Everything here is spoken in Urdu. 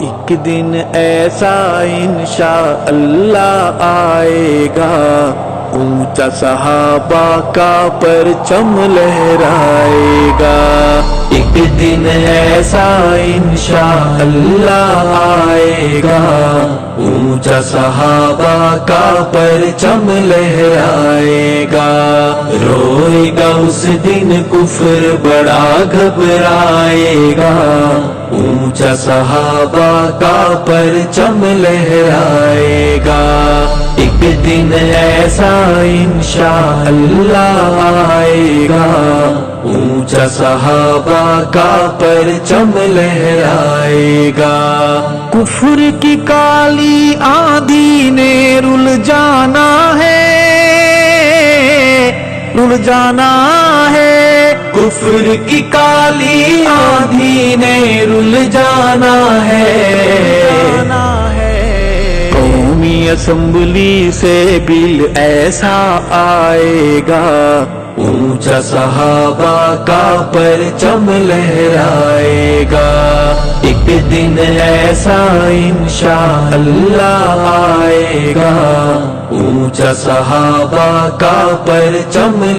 ایک دن ایسا انشاءاللہ آئے گا، اونچا صحابہ کا پرچم لہرائے گا۔ ایک دن ایسا انشاءاللہ آئے گا، اونچا صحابہ کا پرچم لہرائے گا۔ روئے گا اس دن کفر بڑا گھبرائے گا، اونچا صحابہ کا پرچم لہرائے گا۔ ایک دن ایسا انشاءاللہ آئے گا، اونچا صحابہ کا پرچم لہرائے گا۔ کفر کی کالی آندھی نے رل جانا ہے، رل جانا ہے۔ کفر کی کالی آندھی نے رل جانا ہے۔ قومی اسمبلی سے بل ایسا آئے گا، اونچا صحابہ کا پرچم لہرائے گا۔ ایک دن ایسا انشاءاللہ آئے گا، اونچا صحابہ کا پرچم